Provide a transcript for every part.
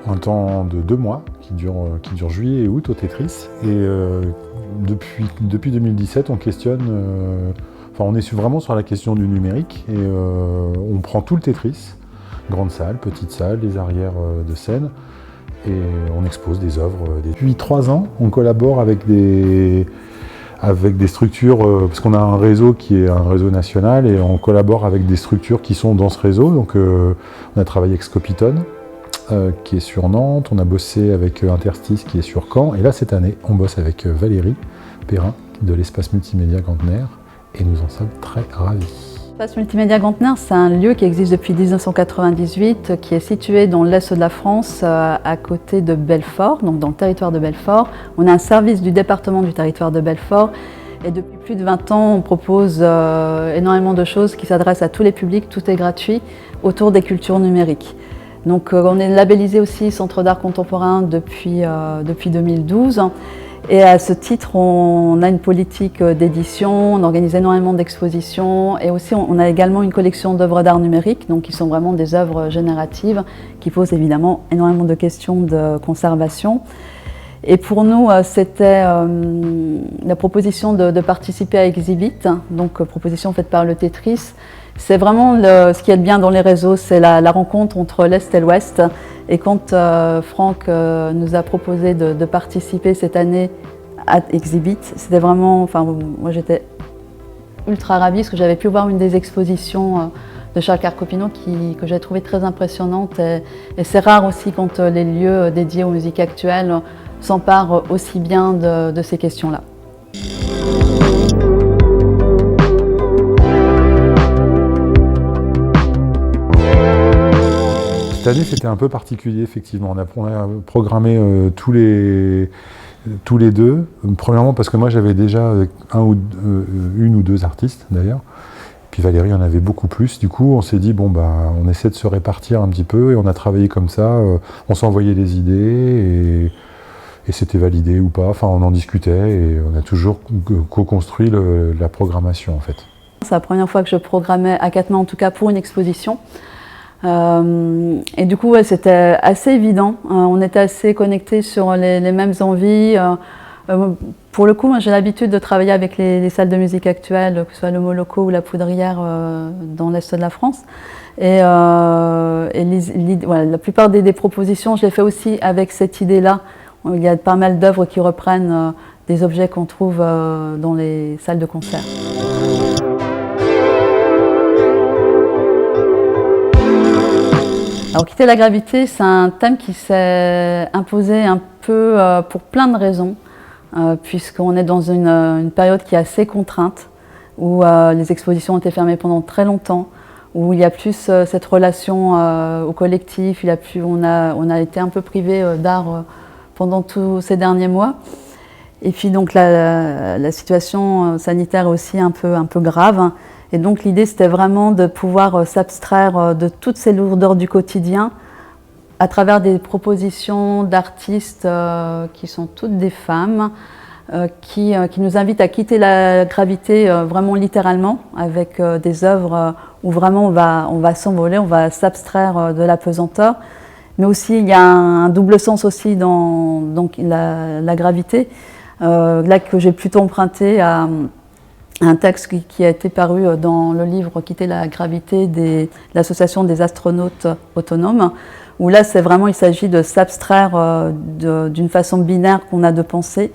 un temps de 2 mois qui dure juillet et août au Tetris. Et depuis 2017, on questionne, on est vraiment sur la question du numérique et on prend tout le Tetris, grande salle, petite salle, les arrières de scène, et on expose des œuvres. Depuis 3 ans, on collabore avec des structures, parce qu'on a un réseau qui est un réseau national, et on collabore avec des structures qui sont dans ce réseau. Donc on a travaillé avec Scopiton, qui est sur Nantes, on a bossé avec Interstice qui est sur Caen, et là cette année on bosse avec Valérie Perrin de l'espace multimédia Gantner, et nous en sommes très ravis. L'espace multimédia Gantner, c'est un lieu qui existe depuis 1998, qui est situé dans l'est de la France, à côté de Belfort, donc dans le territoire de Belfort. On a un service du département du territoire de Belfort, et depuis plus de 20 ans, on propose énormément de choses qui s'adressent à tous les publics, tout est gratuit, autour des cultures numériques. Donc on est labellisé aussi Centre d'art contemporain depuis 2012. Et à ce titre, on a une politique d'édition, on organise énormément d'expositions, et aussi on a également une collection d'œuvres d'art numérique, donc qui sont vraiment des œuvres génératives, qui posent évidemment énormément de questions de conservation. Et pour nous, c'était la proposition de participer à Exhibit, donc proposition faite par le Tetris. C'est vraiment ce qui est bien dans les réseaux, c'est la rencontre entre l'Est et l'Ouest. Et quand Franck nous a proposé de participer cette année à Exhibit, c'était vraiment, moi j'étais ultra ravie parce que j'avais pu voir une des expositions de Charles Carcopino que j'ai trouvé très impressionnante. Et c'est rare aussi quand les lieux dédiés aux musiques actuelles s'emparent aussi bien de ces questions-là. Cette année, c'était un peu particulier, effectivement. On a programmé tous les deux. Premièrement, parce que moi, j'avais déjà une ou deux artistes, d'ailleurs. Puis Valérie en avait beaucoup plus. Du coup, on s'est dit, on essaie de se répartir un petit peu. Et on a travaillé comme ça. On s'envoyait des idées et c'était validé ou pas. Enfin, on en discutait et on a toujours co-construit la programmation, en fait. C'est la première fois que je programmais à Cattenom, en tout cas pour une exposition. Et du coup, c'était assez évident. On était assez connectés sur les mêmes envies. Pour le coup, moi, j'ai l'habitude de travailler avec les salles de musique actuelles, que ce soit le Moloko ou la Poudrière dans l'est de la France. Et la plupart des propositions, je les fais aussi avec cette idée-là. Il y a pas mal d'œuvres qui reprennent des objets qu'on trouve dans les salles de concert. Alors, quitter la gravité, c'est un thème qui s'est imposé un peu pour plein de raisons, puisqu'on est dans une période qui est assez contrainte, où les expositions ont été fermées pendant très longtemps, où il y a plus cette relation au collectif, on a été un peu privé d'art pendant tous ces derniers mois. Et puis donc la situation sanitaire est aussi un peu grave. Et donc l'idée, c'était vraiment de pouvoir s'abstraire de toutes ces lourdeurs du quotidien à travers des propositions d'artistes qui sont toutes des femmes, qui nous invitent à quitter la gravité vraiment littéralement, avec des œuvres où vraiment on va s'envoler, on va s'abstraire de la pesanteur. Mais aussi, il y a un double sens aussi dans la gravité, là que j'ai plutôt emprunté à un texte qui a été paru dans le livre « Quitter la gravité » de l'Association des astronautes autonomes, où là, il s'agit de s'abstraire d'une façon binaire qu'on a de penser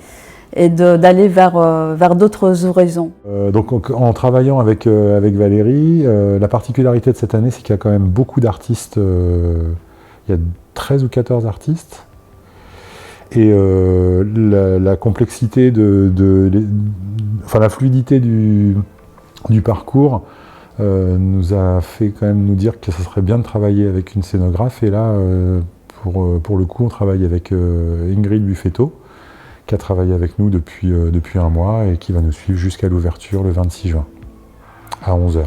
et d'aller vers d'autres horizons. Donc en travaillant avec Valérie, la particularité de cette année, c'est qu'il y a quand même beaucoup d'artistes, il y a 13 ou 14 artistes, et la complexité la fluidité du parcours nous a fait quand même nous dire que ça serait bien de travailler avec une scénographe. Et là, pour le coup, on travaille avec Ingrid Buffetto, qui a travaillé avec nous depuis un mois et qui va nous suivre jusqu'à l'ouverture le 26 juin à 11 h.